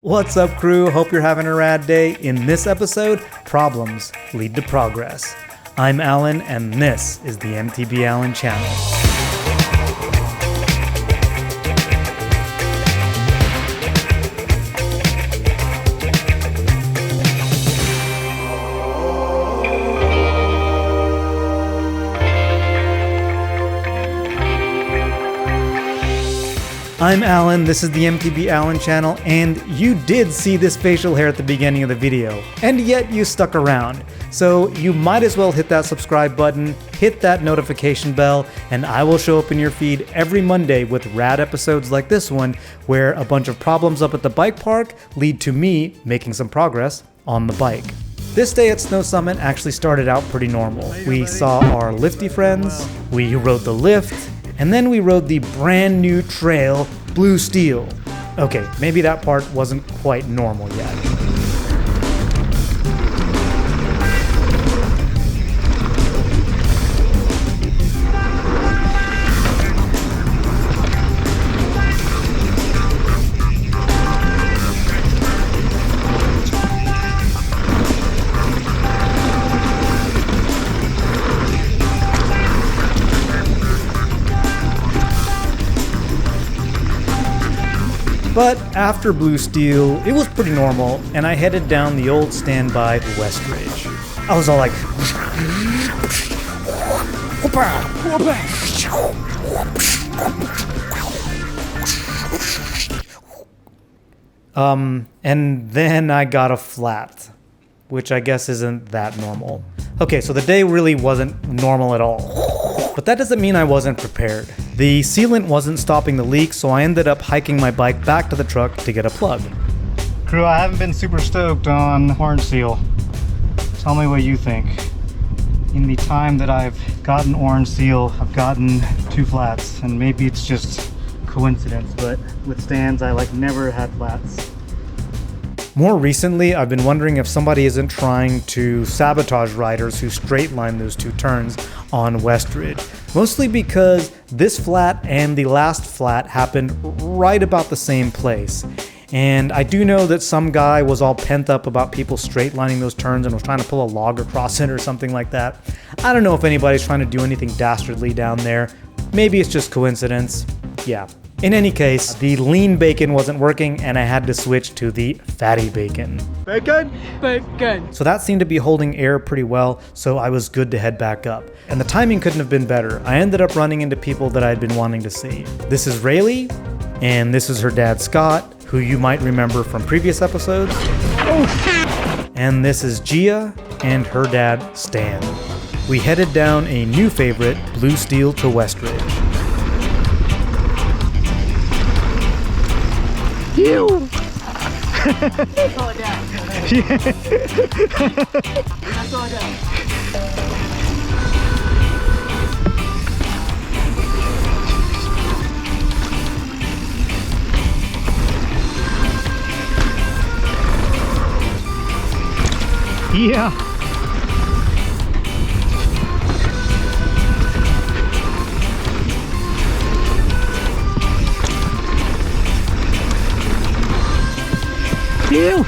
What's up, crew? Hope you're having a rad day. In this episode, problems lead to progress. I'm Alan, and this is the MTB Alan channel. I'm Alan, this is the MTB Alan channel, and you did see this facial hair at the beginning of the video, and yet you stuck around. So you might as well hit that subscribe button, hit that notification bell, and I will show up in your feed every Monday with rad episodes like this one, where a bunch of problems up at the bike park lead to me making some progress on the bike. This day at Snow Summit actually started out pretty normal. We saw our lifty friends, we rode the lift, and then we rode the brand new trail, Blue Steel. Okay, maybe that part wasn't quite normal yet. But after Blue Steel, it was pretty normal, and I headed down the old standby Westridge. I was all like, Wupah, Wupah. And then I got a flat, which I guess isn't that normal. Okay, so the day really wasn't normal at all. But that doesn't mean I wasn't prepared. The sealant wasn't stopping the leak, so I ended up hiking my bike back to the truck to get a plug. Crew, I haven't been super stoked on orange seal. Tell me what you think. In the time that I've gotten orange seal, I've gotten 2 flats, and maybe it's just coincidence, but with stands, I never had flats. More recently, I've been wondering if somebody isn't trying to sabotage riders who straight line those 2 turns on Westridge. Mostly because this flat and the last flat happened right about the same place. And I do know that some guy was all pent up about people straight lining those turns and was trying to pull a log across it or something like that. I don't know if anybody's trying to do anything dastardly down there. Maybe it's just coincidence. Yeah. In any case, the lean bacon wasn't working and I had to switch to the fatty bacon. Bacon? Bacon. So that seemed to be holding air pretty well, so I was good to head back up. And the timing couldn't have been better. I ended up running into people that I'd been wanting to see. This is Rayleigh, and this is her dad Scott, who you might remember from previous episodes. Oh. And this is Gia and her dad Stan. We headed down a new favorite, Blue Steel to Westridge. You! That's all down. That's all down. Yeah. You.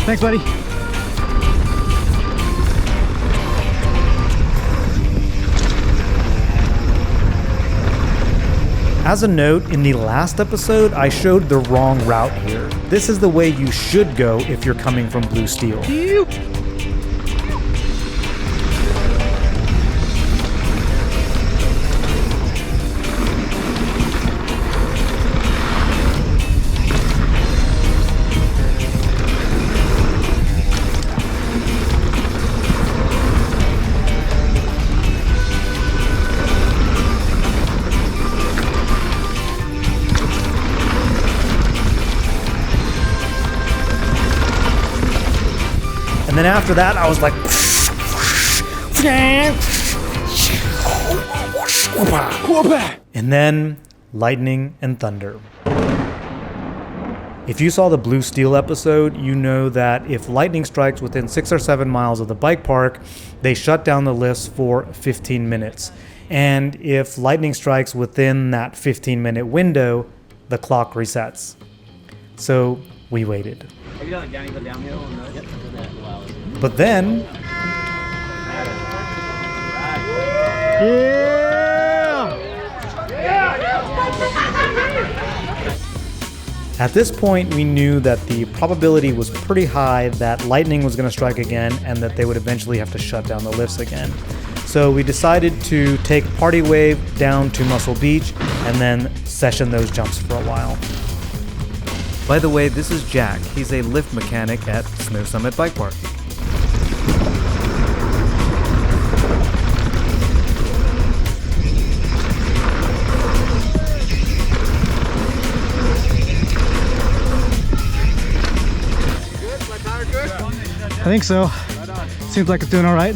Thanks, buddy. As a note, in the last episode, I showed the wrong route here. This is the way you should go if you're coming from Blue Steel. You. And then after that, I was like, and then lightning and thunder. If you saw the Blue Steel episode, you know that if lightning strikes within 6 or 7 miles of the bike park, they shut down the lifts for 15 minutes. And if lightning strikes within that 15-minute window, the clock resets. So we waited. Have you done a downhill downhill? Yep, I've done that in a while. But then, at this point, we knew that the probability was pretty high that lightning was going to strike again and that they would eventually have to shut down the lifts again. So we decided to take Partywave down to Muscle Beach and then session those jumps for a while. By the way, this is Jack. He's a lift mechanic at Snow Summit Bike Park. I think so. Seems like it's doing all right.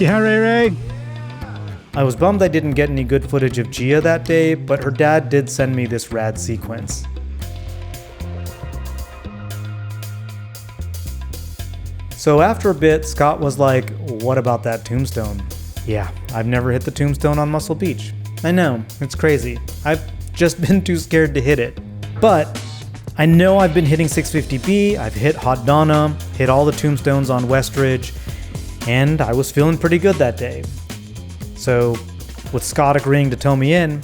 Yeah, Ray. I was bummed I didn't get any good footage of Gia that day, but her dad did send me this rad sequence. So after a bit, Scott was like, what about that tombstone? Yeah, I've never hit the tombstone on Muscle Beach. I know, it's crazy. I've just been too scared to hit it. But I know I've been hitting 650B, I've hit Hot Donna, hit all the tombstones on Westridge, and I was feeling pretty good that day. So with Scott agreeing to tow me in,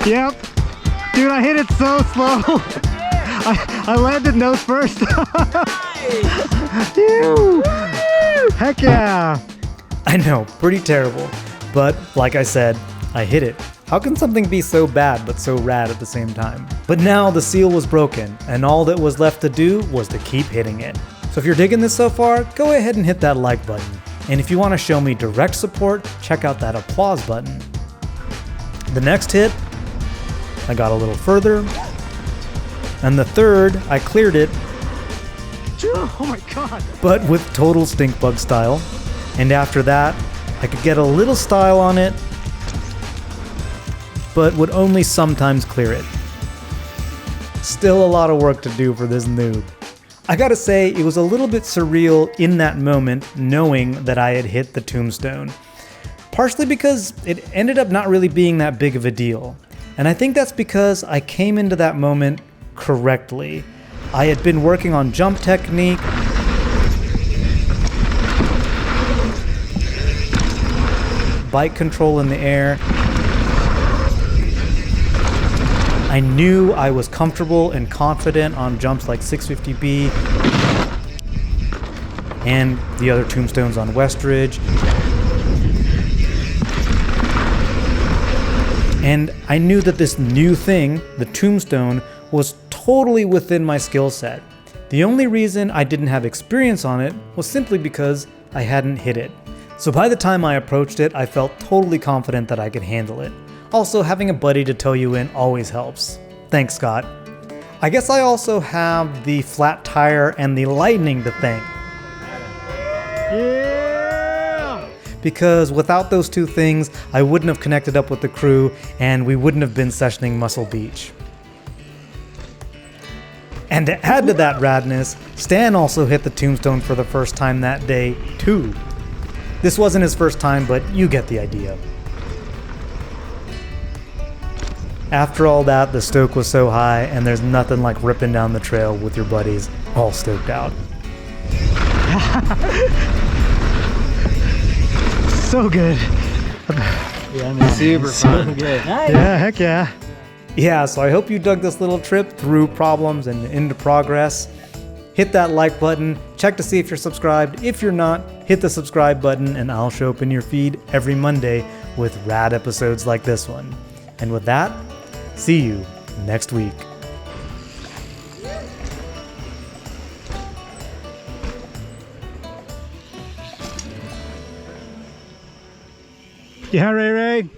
Yep. Dude, I hit it so slow. I landed nose first. Heck yeah. I know, pretty terrible. But like I said, I hit it. How can something be so bad but so rad at the same time? But now the seal was broken, and all that was left to do was to keep hitting it. So if you're digging this so far, go ahead and hit that like button. And if you want to show me direct support, check out that applause button. The next hit, I got a little further, and the third, I cleared it, Oh my god. but with total stink bug style. And after that, I could get a little style on it, but would only sometimes clear it. Still a lot of work to do for this noob. I gotta say, it was a little bit surreal in that moment knowing that I had hit the tombstone. Partially because it ended up not really being that big of a deal. And I think that's because I came into that moment correctly. I had been working on jump technique, bike control in the air. I knew I was comfortable and confident on jumps like 650B and the other tombstones on Westridge. And I knew that this new thing, the tombstone, was totally within my skill set. The only reason I didn't have experience on it was simply because I hadn't hit it. So by the time I approached it, I felt totally confident that I could handle it. Also, having a buddy to tow you in always helps. Thanks, Scott. I guess I also have the flat tire and the lightning to thank. Yeah. Because without those two things, I wouldn't have connected up with the crew and we wouldn't have been sessioning Muscle Beach. And to add to that radness, Stan also hit the tombstone for the first time that day, too. This wasn't his first time, but you get the idea. After all that, the stoke was so high, and there's nothing like ripping down the trail with your buddies, all stoked out. So good. Yeah, man. Super fun. Good. Nice. Yeah, heck yeah. Yeah, so I hope you dug this little trip through problems and into progress. Hit that like button, check to see if you're subscribed. If you're not, hit the subscribe button and I'll show up in your feed every Monday with rad episodes like this one. And with that, see you next week. Yeah, Ray.